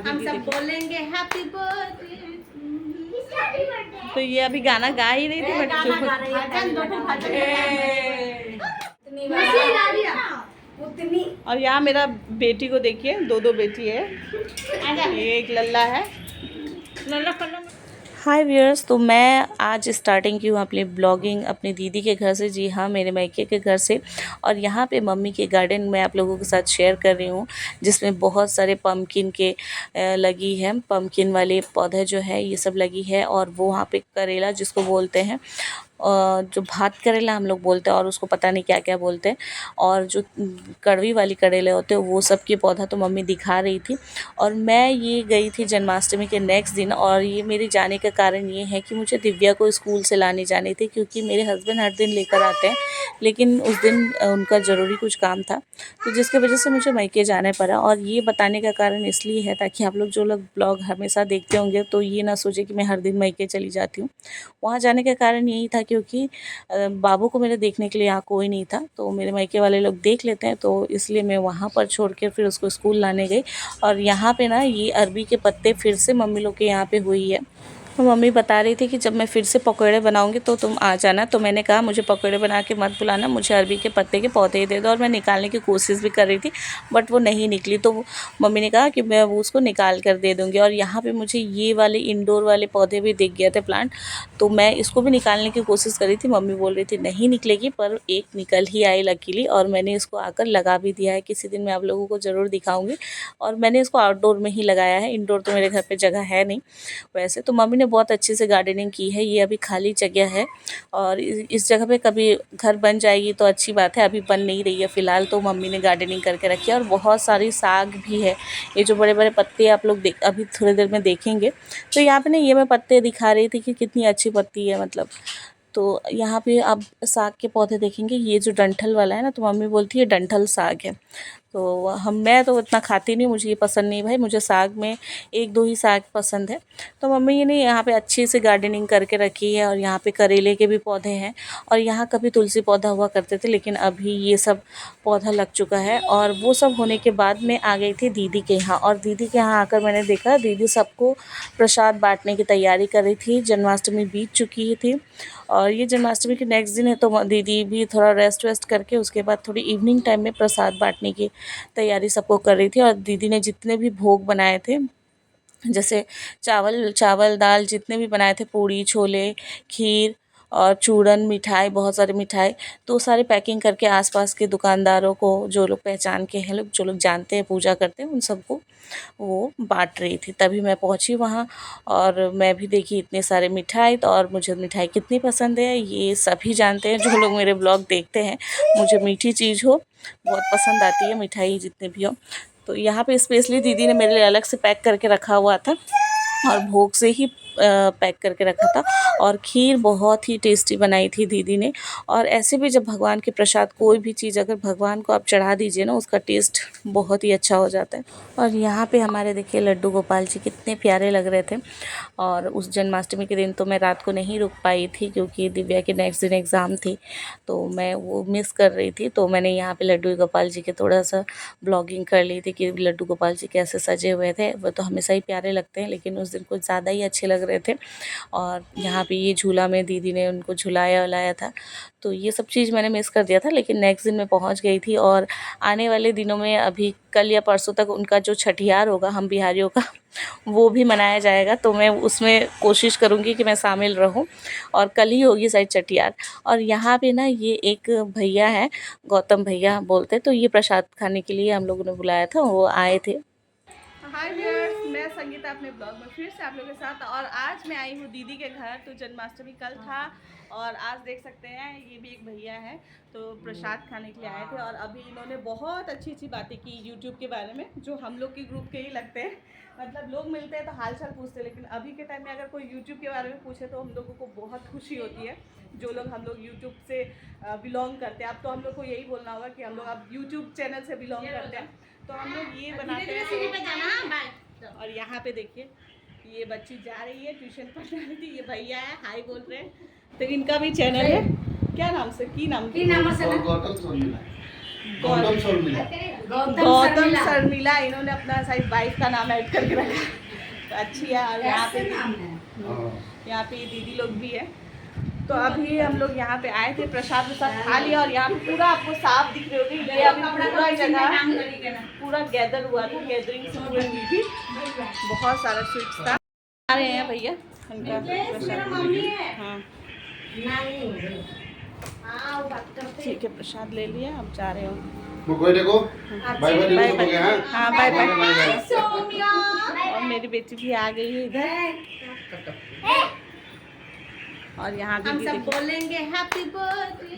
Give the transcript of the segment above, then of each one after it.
हम सब बोलेंगे हैप्पी बर्थडे। तो ये अभी गाना गा ही रही थी उतनी। और यहाँ मेरा बेटी को देखिए, दो बेटी है, ये एक लल्ला है। हाय व्यूअर्स, तो मैं आज स्टार्टिंग की हूँ अपनी ब्लॉगिंग अपनी दीदी के घर से, जी हाँ मेरे मायके के घर से। और यहाँ पे मम्मी के गार्डन में आप लोगों के साथ शेयर कर रही हूँ, जिसमें बहुत सारे पम्पकिन के लगी है, पम्पकिन वाले पौधे जो है ये सब लगी है। और वो वहाँ पे करेला जिसको बोलते हैं, जो भात करेला हम लोग बोलते हैं, और उसको पता नहीं क्या क्या बोलते हैं। और जो कड़वी वाली करेले होते हैं वो सब के पौधा तो मम्मी दिखा रही थी। और मैं ये गई थी जन्माष्टमी के नेक्स्ट दिन, और ये मेरे जाने का कारण ये है कि मुझे दिव्या को स्कूल से लाने जानी थी, क्योंकि मेरे हस्बैंड हर दिन लेकर आते हैं, लेकिन उस दिन उनका ज़रूरी कुछ काम था, तो जिसकी वजह से मुझे मायके जाना पड़ा। और ये बताने का कारण इसलिए है ताकि आप लोग जो लोग ब्लॉग हमेशा देखते होंगे तो ये ना सोचे कि मैं हर दिन मायके चली जाती हूँ। वहाँ जाने का कारण यही था क्योंकि बाबू को मेरे देखने के लिए यहाँ कोई नहीं था, तो मेरे मायके वाले लोग देख लेते हैं, तो इसलिए मैं वहाँ पर छोड़ कर फिर उसको स्कूल लाने गई। और यहाँ पे ना ये अरबी के पत्ते फिर से मम्मी लोग के यहाँ पे हुई है। तो मम्मी बता रही थी कि जब मैं फिर से पकौड़े बनाऊंगी तो तुम आ जाना। तो मैंने कहा मुझे पकौड़े बना के मत बुलाना, मुझे अरबी के पत्ते के पौधे ही दे दो। और मैं निकालने की कोशिश भी कर रही थी बट वो नहीं निकली, तो मम्मी ने कहा कि मैं वो उसको निकाल कर दे दूँगी। और यहाँ पे मुझे ये वाले इंडोर वाले पौधे भी दिख गए थे प्लांट, तो मैं इसको भी निकालने की कोशिश कर रही थी। मम्मी बोल रही थी नहीं निकलेगी, पर एक निकल ही आई लकीली, और मैंने इसको आकर लगा भी दिया है। किसी दिन मैं आप लोगों को ज़रूर दिखाऊँगी। और मैंने इसको आउटडोर में ही लगाया है, इंडोर तो मेरे घर पर जगह है नहीं वैसे। तो मम्मी ने बहुत अच्छे से गार्डनिंग की है। ये अभी खाली जगह है और इस जगह पे कभी घर बन जाएगी तो अच्छी बात है, अभी बन नहीं रही है फ़िलहाल, तो मम्मी ने गार्डनिंग करके रखी है। और बहुत सारी साग भी है, ये जो बड़े बड़े पत्ते आप लोग अभी थोड़ी देर में देखेंगे। तो यहाँ पे ना ये मैं पत्ते दिखा रही थी कि कितनी अच्छी पत्ती है मतलब। तो यहाँ पे आप साग के पौधे देखेंगे, ये जो डंठल वाला है ना, तो मम्मी बोलती है डंठल साग है। तो मैं तो इतना खाती नहीं, मुझे ये पसंद नहीं भाई, मुझे साग में एक दो ही साग पसंद है। तो मम्मी ने यहाँ पे अच्छे से गार्डनिंग करके रखी है। और यहाँ पे करेले के भी पौधे हैं, और यहाँ कभी तुलसी पौधा हुआ करते थे, लेकिन अभी ये सब पौधा लग चुका है। और वो सब होने के बाद मैं आ गई थी दीदी के यहाँ, और दीदी के यहाँ आकर मैंने देखा दीदी सबको प्रसाद बांटने की तैयारी कर रही थी। जन्माष्टमी बीत चुकी थी और ये जन्माष्टमी के नेक्स्ट दिन है, तो दीदी भी थोड़ा रेस्ट वेस्ट करके उसके बाद थोड़ी इवनिंग टाइम में प्रसाद बांटने की तैयारी सबको कर रही थी। और दीदी ने जितने भी भोग बनाए थे, जैसे चावल दाल जितने भी बनाए थे, पूड़ी छोले खीर और चूरन मिठाई, बहुत सारी मिठाई, तो सारे पैकिंग करके आसपास के दुकानदारों को, जो लोग पहचान के हैं, लोग जो लोग जानते हैं पूजा करते हैं, उन सबको वो बांट रही थी। तभी मैं पहुंची वहाँ, और मैं भी देखी इतने सारे मिठाई। तो और मुझे मिठाई कितनी पसंद है ये सभी जानते हैं, जो लोग मेरे ब्लॉग देखते हैं। मुझे मीठी चीज़ हो बहुत पसंद आती है, मिठाई जितने भी हो। तो यहाँ पे स्पेशली दीदी ने मेरे लिए अलग से पैक करके रखा हुआ था, और भोग से ही पैक करके रखा था। और खीर बहुत ही टेस्टी बनाई थी दीदी ने। और ऐसे भी जब भगवान के प्रसाद, कोई भी चीज़ अगर भगवान को आप चढ़ा दीजिए ना, उसका टेस्ट बहुत ही अच्छा हो जाता है। और यहाँ पे हमारे देखिए लड्डू गोपाल जी कितने प्यारे लग रहे थे। और उस जन्माष्टमी के दिन तो मैं रात को नहीं रुक पाई थी, क्योंकि दिव्या के नेक्स्ट दिन एग्ज़ाम थी, तो मैं वो मिस कर रही थी। तो मैंने यहाँ पे लड्डू गोपाल जी के थोड़ा सा ब्लॉगिंग कर ली थी कि लड्डू गोपाल जी कैसे सजे हुए थे। वो तो हमेशा ही प्यारे लगते हैं, लेकिन उस दिन कुछ ज़्यादा ही अच्छे लग रहे थे। और यहाँ पे ये झूला में दीदी ने उनको झुलाया वलाया था, तो ये सब चीज़ मैंने मिस कर दिया था। लेकिन नेक्स्ट दिन मैं पहुँच गई थी। और आने वाले दिनों में अभी कल या परसों तक उनका जो छठियार होगा हम बिहारियों का, वो भी मनाया जाएगा, तो मैं उसमें कोशिश करूँगी कि मैं शामिल रहूँ। और कल ही होगी शायद छठियार। और यहाँ पे ना ये एक भैया हैं, गौतम भैया बोलते, तो ये प्रसाद खाने के लिए हम लोगों ने बुलाया था, वो आए थे। हाय व्यूअर्स, मैं संगीता अपने ब्लॉग में फिर से आप लोगों के साथ। और आज मैं आई हूँ दीदी के घर। तो जन्माष्टमी कल था, और आज देख सकते हैं ये भी एक भैया है, तो प्रसाद खाने के लिए आए थे। और अभी इन्होंने बहुत अच्छी अच्छी बातें की यूट्यूब के बारे में, जो हम लोग के ग्रुप के ही लगते हैं। मतलब लोग मिलते हैं तो हाल चाल पूछते हैं, लेकिन अभी के टाइम में अगर कोई यूट्यूब के बारे में पूछे तो हम लोगों को बहुत खुशी होती है, जो लोग हम लोग यूट्यूब से बिलोंग करते हैं। अब तो हम लोग को यही बोलना होगा कि हम लोग अब यूट्यूब चैनल से बिलोंग करते हैं। तो हम लोग ये बनाते हैं। और यहाँ पे देखिए ये बच्ची जा रही है ट्यूशन पढ़ने रही थी, ये भैया है हाय बोल रहे हैं। तो इनका भी चैनल है, क्या नाम से, की नाम गौतम शर्मिला। गौतम शर्मिला, इन्होंने अपना शायद वाइफ का नाम ऐड करके रखा। तो अच्छी है। और यहाँ पे दीदी लोग भी है। तो अभी हम लोग यहाँ पे आए थे, प्रसाद खा लिया और यहाँ पे पूरा आपको साफ दिख रही होगी। ये अभी पूरा जगह पूरा गैदर हुआ था, गैदरिंग से पूरी हुई थी, बहुत सारा स्वीट्स था। आ रहे हैं भैया उनका प्रसाद। हाँ ठीक है, प्रसाद ले लिया, अब जा रहे हो। देखो बाय बाय हो गया। हाँ बाय बाय। और मेरी बेटी भी आ गई है इधर। और यहाँ हम सब बोलेंगे हैप्पी बर्थडे।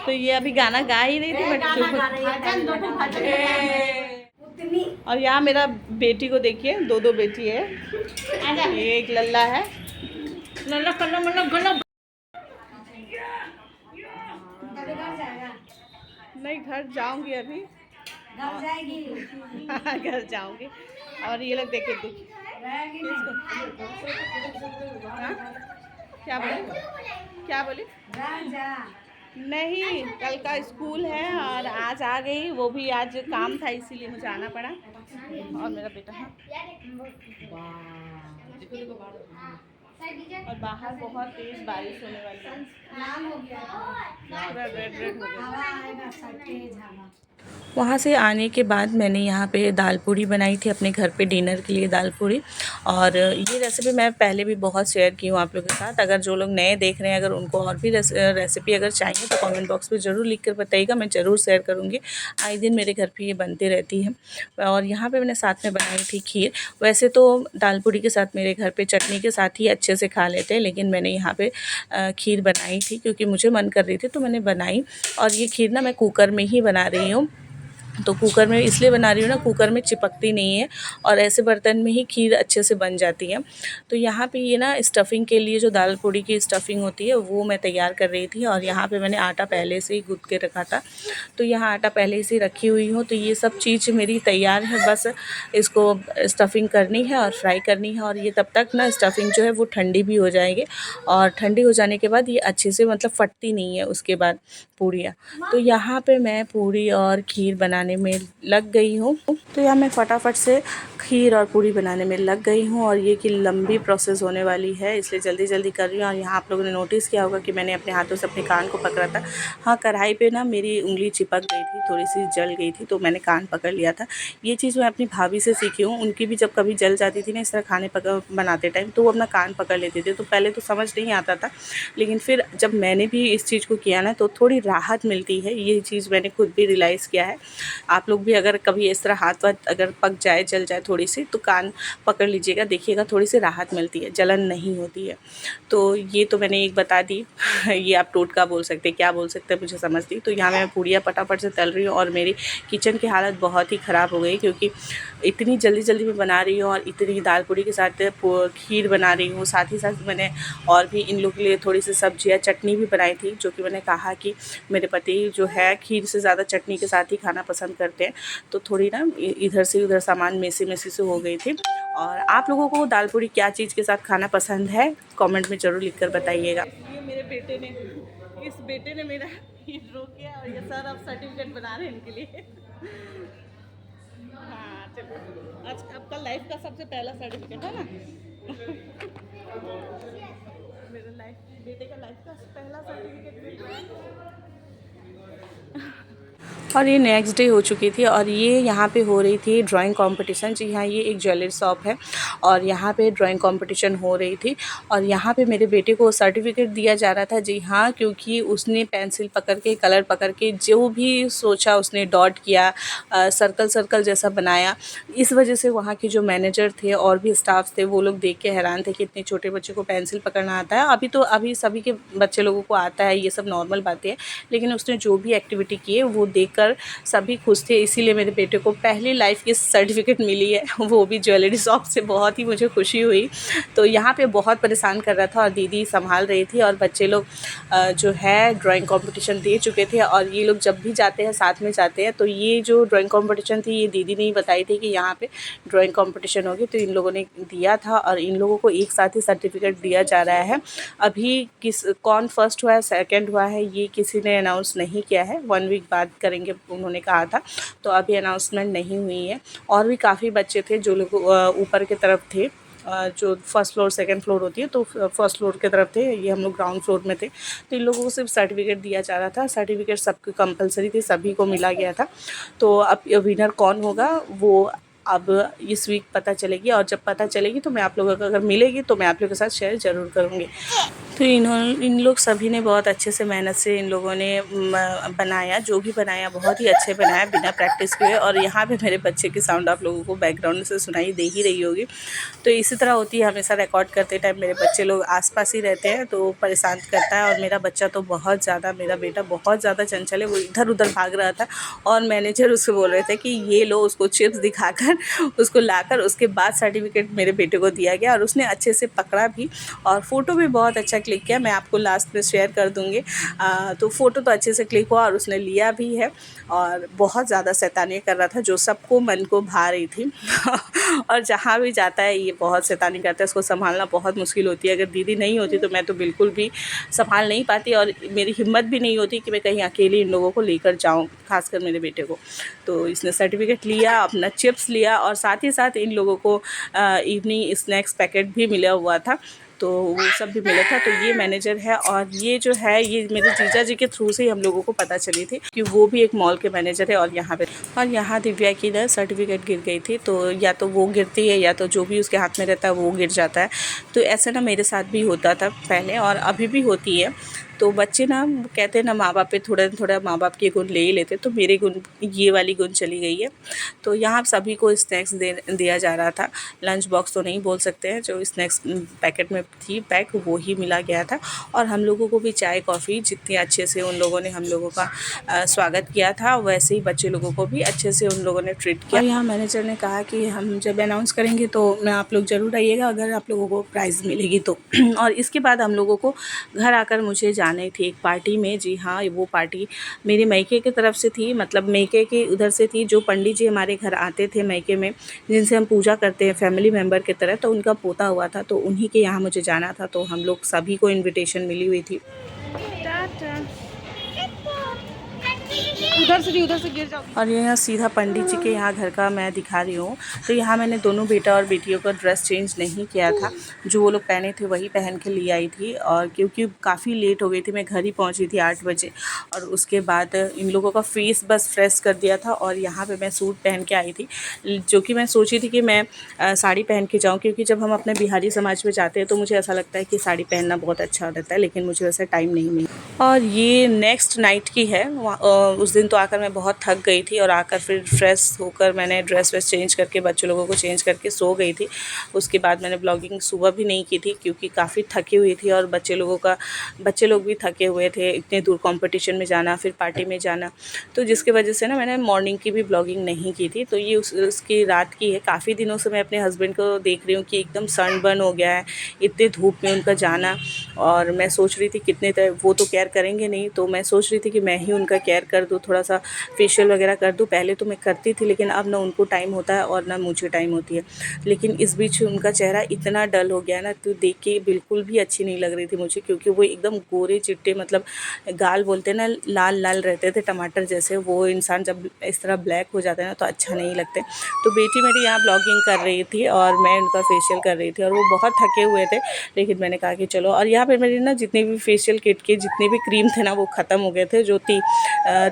तो ये अभी गाना गा ही रही थी उतनी। और यहाँ मेरा बेटी को देखिए, दो बेटी है, ये एक लल्ला है। लल्ला कल्ला मतलब गला नहीं, घर जाऊंगी अभी, घर जाएगी। घर जाऊंगी। और ये लोग देखे दुखी। क्या बोले, क्या बोले? नहीं, कल का स्कूल है और आज आ गई, वो भी आज काम था इसीलिए मुझे आना पड़ा। और मेरा बेटा है और बाहर बहुत तेज बारिश होने वाली है, पूरा रेड रेड हो गया। वहाँ से आने के बाद मैंने यहाँ पे दाल पूड़ी बनाई थी अपने घर पे डिनर के लिए, दाल पूड़ी। और ये रेसिपी मैं पहले भी बहुत शेयर की हूँ आप लोगों के साथ। अगर जो लोग नए देख रहे हैं, अगर उनको और भी रेसिपी अगर चाहिए तो कमेंट बॉक्स में ज़रूर लिख कर बताइएगा, मैं ज़रूर शेयर करूँगी। आए दिन मेरे घर पे ये बनते रहती है। और यहाँ पर मैंने साथ में बनाई थी खीर। वैसे तो दाल पूड़ी के साथ मेरे घर पर चटनी के साथ ही अच्छे से खा लेते हैं, लेकिन मैंने यहाँ पर खीर बनाई थी क्योंकि मुझे मन कर रही थी तो मैंने बनाई। और ये खीर ना मैं कुकर में ही बना रही हूँ। तो कुकर में इसलिए बना रही हूँ ना, कुकर में चिपकती नहीं है और ऐसे बर्तन में ही खीर अच्छे से बन जाती है। तो यहाँ पे ये ना स्टफ़िंग के लिए जो दाल पूड़ी की स्टफ़िंग होती है वो मैं तैयार कर रही थी। और यहाँ पे मैंने आटा पहले से ही गूँथ के रखा था, तो यहाँ आटा पहले से रखी हुई हूँ। तो ये सब चीज़ मेरी तैयार है, बस इसको स्टफ़िंग करनी है और फ्राई करनी है। और ये तब तक ना स्टफ़िंग जो है वो ठंडी भी हो जाएगी और ठंडी हो जाने के बाद ये अच्छे से मतलब फटती नहीं है उसके बाद पूड़ियाँ। तो यहाँ पे मैं पूड़ी और खीर बनाने में लग गई हूँ। तो यहाँ मैं फटाफट से खीर और पूड़ी बनाने में लग गई हूँ। और ये कि लंबी प्रोसेस होने वाली है, इसलिए जल्दी जल्दी कर रही हूँ। और यहाँ आप लोगों ने नोटिस किया होगा कि मैंने अपने हाथों से अपने कान को पकड़ा था। हाँ, कढ़ाई पे ना मेरी उंगली चिपक गई थी, थोड़ी सी जल गई थी, तो मैंने कान पकड़ लिया था। ये चीज़ मैं अपनी भाभी से सीखी हूँ। उनकी भी जब कभी जल जाती थी ना इस तरह खाने बनाते टाइम, तो वो अपना कान पकड़ लेते थे। तो पहले तो समझ नहीं आता था, लेकिन फिर जब मैंने भी इस चीज़ को किया ना तो थोड़ी राहत मिलती है। ये चीज़ मैंने खुद भी रियलाइज़ किया है। आप लोग भी अगर कभी इस तरह हाथ वाथ अगर पक जाए, जल जाए थोड़ी सी, तो कान पकड़ लीजिएगा, देखिएगा थोड़ी सी राहत मिलती है, जलन नहीं होती है। तो ये तो मैंने एक बता दी। ये आप टोटका बोल सकते हैं, क्या बोल सकते हैं मुझे समझ नहीं। तो यहाँ मैं पूड़ियाँ फटाफट से तल रही हूँ और मेरी किचन की हालत बहुत ही ख़राब हो गई, क्योंकि इतनी जल्दी जल्दी मैं बना रही हूँ और इतनी दाल पूड़ी के साथ खीर बना रही हूँ। साथ ही साथ मैंने और भी इन लोग के लिए थोड़ी सी सब्जियाँ, चटनी भी बनाई थी, जो कि मैंने कहा कि मेरे पति जो है खीर से ज़्यादा चटनी के साथ ही खाना पसंद करते हैं। तो थोड़ी ना इधर से उधर सामान मेसी से हो गई थी। और आप लोगों को दाल पूड़ी क्या चीज़ के साथ खाना पसंद है, कमेंट में ज़रूर लिख कर बताइएगा। ये मेरे बेटे ने, इस बेटे ने मेरा ड्रॉ किया और ये सर अब सर्टिफिकेट बना रहे हैं इनके लिए। हाँ चलो, आज आपका लाइफ का सबसे पहला सर्टिफिकेट है ना। मेरा लाइफ, बेटे का लाइफ का पहला सर्टिफिकेट। और ये नेक्स्ट डे हो चुकी थी और ये यहाँ पे हो रही थी ड्राइंग कंपटीशन। जी हाँ, ये एक ज्वेलरी शॉप है और यहाँ पे ड्राइंग कंपटीशन हो रही थी। और यहाँ पे मेरे बेटे को सर्टिफिकेट दिया जा रहा था। जी हाँ, क्योंकि उसने पेंसिल पकड़ के, कलर पकड़ के जो भी सोचा उसने डॉट किया, सर्कल सर्कल जैसा बनाया। इस वजह से वहाँ के जो मैनेजर थे और भी स्टाफ थे, वो लोग देख के हैरान थे कि इतने छोटे बच्चे को पेंसिल पकड़ना आता है। अभी सभी के बच्चे लोगों को आता है, ये सब नॉर्मल बातें हैं, लेकिन उसने जो भी एक्टिविटी की है वो देख सुनकर सभी खुश थे, इसीलिए मेरे बेटे को पहली लाइफ की सर्टिफिकेट मिली है, वो भी ज्वेलरी शॉप से। बहुत ही मुझे खुशी हुई। तो यहाँ पे बहुत परेशान कर रहा था और दीदी संभाल रही थी, और बच्चे लोग जो है ड्राइंग कंपटीशन दे चुके थे, और ये लोग जब भी जाते हैं साथ में जाते हैं। तो ये जो ड्राइंग कंपटीशन थी, ये दीदी ने ही बताई थी कि यहाँ पे ड्राइंग कंपटीशन होगी, तो इन लोगों ने दिया था, और इन लोगों को एक साथ ही सर्टिफिकेट दिया जा रहा है। अभी कौन फर्स्ट हुआ है सेकंड हुआ है ये किसी ने अनाउंस नहीं किया है, 1 वीक बाद करेंगे उन्होंने कहा था, तो अभी अनाउंसमेंट नहीं हुई है। और भी काफ़ी बच्चे थे जो लोग ऊपर की तरफ थे, जो फर्स्ट फ्लोर सेकंड फ्लोर होती है, तो फर्स्ट फ्लोर की तरफ थे, ये हम लोग ग्राउंड फ्लोर में थे। तो इन लोगों को सिर्फ सर्टिफिकेट दिया जा रहा था, सर्टिफिकेट सबको कंपलसरी थी, सभी को मिला गया था। तो अब विनर कौन होगा वो अब इस वीक पता चलेगी, और जब पता चलेगी तो मैं आप लोगों को अगर मिलेगी तो मैं आप लोगों के साथ शेयर ज़रूर करूँगी। तो इन लोग सभी ने बहुत अच्छे से मेहनत से इन लोगों ने बनाया, जो भी बनाया बहुत ही अच्छे बनाया बिना प्रैक्टिस किए। और यहाँ पे मेरे बच्चे की साउंड आप लोगों को बैकग्राउंड से सुनाई दे ही रही होगी। तो इसी तरह होती है, हमेशा रिकॉर्ड करते टाइम मेरे बच्चे लोग आसपास ही रहते हैं तो परेशान करता है। और मेरा बच्चा तो बहुत ज़्यादा, मेरा बेटा बहुत ज़्यादा चंचल है, वो इधर उधर भाग रहा था, और मैनेजर उससे बोल रहे थे कि ये लो, उसको चिप्स दिखाकर उसको लाकर उसके बाद सर्टिफिकेट मेरे बेटे को दिया गया। और उसने अच्छे से पकड़ा भी, और फ़ोटो भी बहुत अच्छा क्लिक किया, मैं आपको लास्ट में शेयर कर दूँगी। तो फ़ोटो तो अच्छे से क्लिक हुआ और उसने लिया भी है, और बहुत ज़्यादा शैतानी कर रहा था जो सबको मन को भा रही थी। और जहाँ भी जाता है ये बहुत शैतानी करता है, इसको संभालना बहुत मुश्किल होती है। अगर दीदी नहीं होती तो मैं तो बिल्कुल भी संभाल नहीं पाती, और मेरी हिम्मत भी नहीं होती कि मैं कहीं अकेले इन लोगों को लेकर जाऊँ, खासकर मेरे बेटे को। तो इसने सर्टिफिकेट लिया, अपना चिप्स लिया, और साथ ही साथ इन लोगों को इवनिंग स्नैक्स पैकेट भी मिला हुआ था, तो वो सब भी मिला था। तो ये मैनेजर है, और ये जो है ये मेरे जीजा जी के थ्रू से ही हम लोगों को पता चली थी कि वो भी एक मॉल के मैनेजर है। और यहाँ दिव्या की ना सर्टिफिकेट गिर गई थी, तो या तो वो गिरती है या तो जो भी उसके हाथ में रहता है वो गिर जाता है। तो ऐसा ना मेरे साथ भी होता था पहले, और अभी भी होती है। तो बच्चे ना कहते हैं ना, माँ बाप पे थोड़ा थोड़ा माँ बाप के गुण ले ही लेते, तो मेरे गुण, ये वाली गुण चली गई है। तो यहाँ सभी को स्नैक्स दिया जा रहा था, लंच बॉक्स तो नहीं बोल सकते हैं, जो स्नैक्स पैकेट में थी पैक वो ही मिला गया था। और हम लोगों को भी चाय कॉफ़ी, जितने अच्छे से उन लोगों ने हम लोगों का स्वागत किया था, वैसे ही बच्चे लोगों को भी अच्छे से उन लोगों ने ट्रीट किया। और यहाँ मैनेजर ने कहा कि हम जब अनाउंस करेंगे तो मैं आप लोग ज़रूर आइएगा अगर आप लोगों को प्राइज़ मिलेगी तो। और इसके बाद हम लोगों को घर आकर मुझे जाने थी एक पार्टी में। जी हाँ, वो पार्टी मेरे मैके की तरफ से थी, मतलब मैके के उधर से थी। जो पंडित जी हमारे घर आते थे मैके में, जिनसे हम पूजा करते हैं फैमिली मेम्बर की तरह, तो उनका पोता हुआ था, तो उन्हीं के यहाँ मुझे जाना था। तो हम लोग सभी को इनविटेशन मिली हुई थी। उधर से गिर जाओ। और यहाँ सीधा पंडित जी के यहाँ घर का मैं दिखा रही हूँ। तो यहाँ मैंने दोनों बेटा और बेटियों का ड्रेस चेंज नहीं किया था, जो वो लोग पहने थे वही पहन के लिए आई थी। और क्योंकि काफ़ी लेट हो गई थी, मैं घर ही पहुँची थी 8 बजे, और उसके बाद इन लोगों का फेस बस फ्रेश कर दिया था। और यहाँ पे मैं सूट पहन के आई थी, जो कि मैं सोची थी कि मैं साड़ी पहन के जाऊँ, क्योंकि जब हम अपने बिहारी समाज में जाते हैं तो मुझे ऐसा लगता है कि साड़ी पहनना बहुत अच्छा रहता है, लेकिन मुझे वैसा टाइम नहीं मिला। और ये नेक्स्ट नाइट की है। उस दिन तो आकर मैं बहुत थक गई थी, और आकर फिर फ्रेश होकर मैंने ड्रेस वेस चेंज करके बच्चों लोगों को चेंज करके सो गई थी। उसके बाद मैंने ब्लॉगिंग सुबह भी नहीं की थी, क्योंकि काफ़ी थकी हुई थी, और बच्चे लोग भी थके हुए थे, इतने दूर कंपटीशन में जाना, फिर पार्टी में जाना, तो जिसकी वजह से ना मैंने मॉर्निंग की भी ब्लॉगिंग नहीं की थी। तो ये उसकी रात की है। काफ़ी दिनों से मैं अपने हस्बैंड को देख रही हूँ कि एकदम सनबर्न हो गया है, इतने धूप में उनका जाना। और मैं सोच रही थी वो तो केयर करेंगे नहीं, तो मैं सोच रही थी कि मैं ही उनका केयर कर दूँ, थोड़ा सा फेशियल वगैरह कर दूँ। पहले तो मैं करती थी, लेकिन अब ना उनको टाइम होता है और ना मुझे टाइम होती है। लेकिन इस बीच उनका चेहरा इतना डल हो गया ना, तो देख के बिल्कुल भी अच्छी नहीं लग रही थी मुझे, क्योंकि वो एकदम गोरे चिट्टे, मतलब गाल बोलते हैं ना, लाल लाल रहते थे टमाटर जैसे। वो इंसान जब इस तरह ब्लैक हो जाता है ना तो अच्छा नहीं लगते। तो बेटी मेरी यहाँ ब्लॉगिंग कर रही थी और मैं उनका फेशियल कर रही थी, और वो बहुत थके हुए थे, लेकिन मैंने कहा कि चलो। और यहाँ पर मेरी ना जितने भी फेशियल किट के जितने भी क्रीम थे ना वो ख़त्म हो गए थे, जो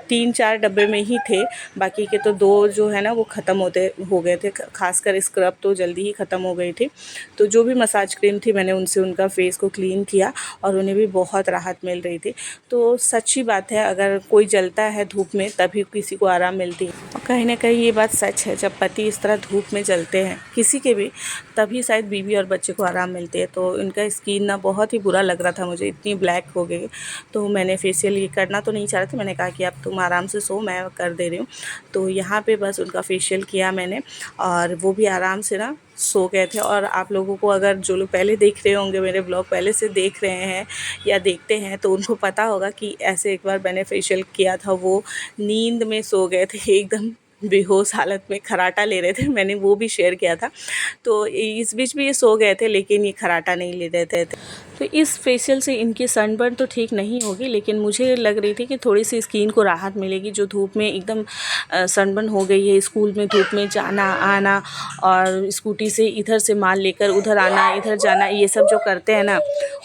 3-4 डब्बे में ही थे, बाकी के तो 2 जो है ना वो ख़त्म हो गए थे। खासकर स्क्रब तो जल्दी ही ख़त्म हो गई थी। तो जो भी मसाज क्रीम थी मैंने उनसे उनका फेस को क्लीन किया, और उन्हें भी बहुत राहत मिल रही थी। तो सच्ची बात है, अगर कोई जलता है धूप में तभी किसी को आराम मिलती है। और कहीं ना कहीं ये बात सच है, जब पति इस तरह धूप में जलते हैं किसी के भी, तभी शायद बीवी और बच्चे को आराम मिलती है। तो उनका स्किन ना बहुत ही बुरा लग रहा था मुझे, इतनी ब्लैक हो गई। तो मैंने फेशियल ये करना तो नहीं चाह रही थी, मैंने कहा कि अब तुम आराम आराम से सो, मैं कर दे रही हूँ। तो यहाँ पे बस उनका फेशियल किया मैंने और वो भी आराम से ना सो गए थे। और आप लोगों को अगर जो लोग पहले देख रहे होंगे, मेरे ब्लॉग पहले से देख रहे हैं या देखते हैं, तो उनको पता होगा कि ऐसे एक बार मैंने फेशियल किया था, वो नींद में सो गए थे, एकदम बेहोश हालत में खर्राटा ले रहे थे, मैंने वो भी शेयर किया था। तो इस बीच भी ये सो गए थे, लेकिन ये खर्राटा नहीं ले रहे थे। तो इस फेशियल से इनकी सनबर्न तो ठीक नहीं होगी, लेकिन मुझे लग रही थी कि थोड़ी सी स्किन को राहत मिलेगी, जो धूप में एकदम सनबर्न हो गई है। स्कूल में धूप में जाना आना और स्कूटी से इधर से माल लेकर उधर आना, इधर जाना, ये सब जो करते हैं ना,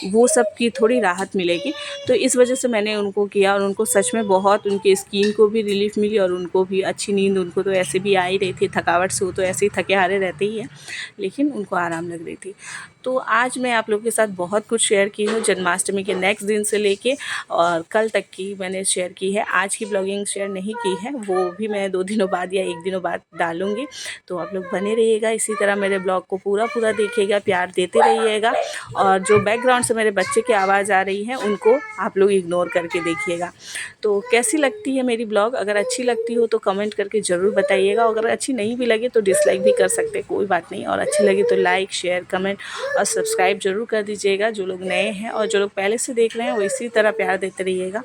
वो सब की थोड़ी राहत मिलेगी। तो इस वजह से मैंने उनको किया और उनको सच में बहुत, उनकी स्किन को भी रिलीफ मिली और उनको भी अच्छी नींद, उनको तो ऐसे भी आ ही रही थी थकावट से, वो तो ऐसे ही थके हारे रहते ही हैं, लेकिन उनको आराम लग रही थी। तो आज मैं आप लोगों के साथ बहुत कुछ शेयर की हूँ, जन्माष्टमी के नेक्स्ट दिन से लेके और कल तक की मैंने शेयर की है। आज की ब्लॉगिंग शेयर नहीं की है, वो भी मैं 2 दिनों बाद या 1 दिनों बाद डालूँगी। तो आप लोग बने रहिएगा, इसी तरह मेरे ब्लॉग को पूरा देखिएगा, प्यार देते रहिएगा। और जो बैकग्राउंड से मेरे बच्चे की आवाज़ आ रही है, उनको आप लोग इग्नोर करके देखिएगा। तो कैसी लगती है मेरी ब्लॉग? अगर अच्छी लगती हो तो कमेंट करके ज़रूर बताइएगा, अगर अच्छी नहीं भी लगे तो डिसलाइक भी कर सकते हैं, कोई बात नहीं। और अच्छी लगे तो लाइक, शेयर, कमेंट और सब्सक्राइब ज़रूर कर दीजिएगा, जो लोग नए हैं। और जो लोग पहले से देख रहे हैं वो इसी तरह प्यार देते रहिएगा।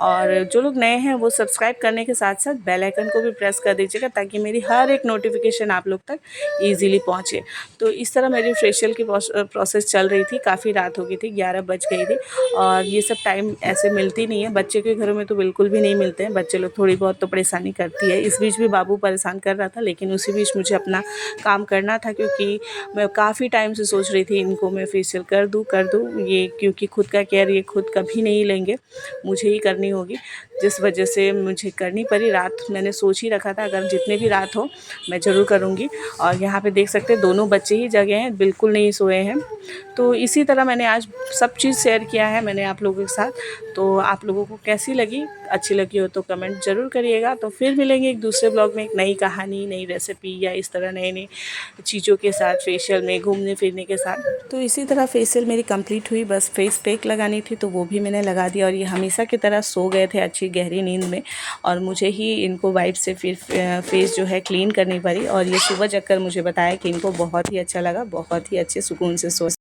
और जो लोग नए हैं वो सब्सक्राइब करने के साथ साथ बेल आइकन को भी प्रेस कर दीजिएगा, ताकि मेरी हर एक नोटिफिकेशन आप लोग तक ईज़िली पहुँचे। तो इस तरह मेरी फेशियल की प्रोसेस चल रही थी। काफ़ी रात हो गई थी, 11 बज गई थी और ये सब टाइम ऐसे मिलती नहीं है, बच्चे के घरों में तो बिल्कुल भी नहीं मिलते हैं। बच्चे लोग थोड़ी बहुत तो परेशानी करती है। इस बीच भी बाबू परेशान कर रहा था, लेकिन उसी बीच मुझे अपना काम करना था, क्योंकि मैं काफ़ी टाइम से सोच रही थी इनको मैं फेशियल कर दूँ ये, क्योंकि खुद का केयर ये खुद कभी नहीं लेंगे, मुझे ही करनी होगी, जिस वजह से मुझे करनी पड़ी। रात मैंने सोच ही रखा था, अगर जितने भी रात हो मैं ज़रूर करूँगी। और यहाँ पे देख सकते हैं दोनों बच्चे ही जगे हैं, बिल्कुल नहीं सोए हैं। तो इसी तरह मैंने आज सब चीज़ शेयर किया है मैंने आप लोगों के साथ। तो आप लोगों को कैसी लगी? अच्छी लगी हो तो कमेंट ज़रूर करिएगा। तो फिर मिलेंगे एक दूसरे ब्लॉग में एक नई कहानी, नई रेसिपी या इस तरह नई चीज़ों के साथ, फेशियल में, घूमने फिरने के साथ। तो इसी तरह फेशियल मेरी कंप्लीट हुई, बस फेस पैक लगानी थी तो वो भी मैंने लगा दिया। और ये हमेशा की तरह सो गए थे अच्छी गहरी नींद में, और मुझे ही इनको वाइप से फिर फेस जो है क्लीन करनी पड़ी। और ये सुबह जगकर मुझे बताया कि इनको बहुत ही अच्छा लगा, बहुत ही अच्छे सुकून से सो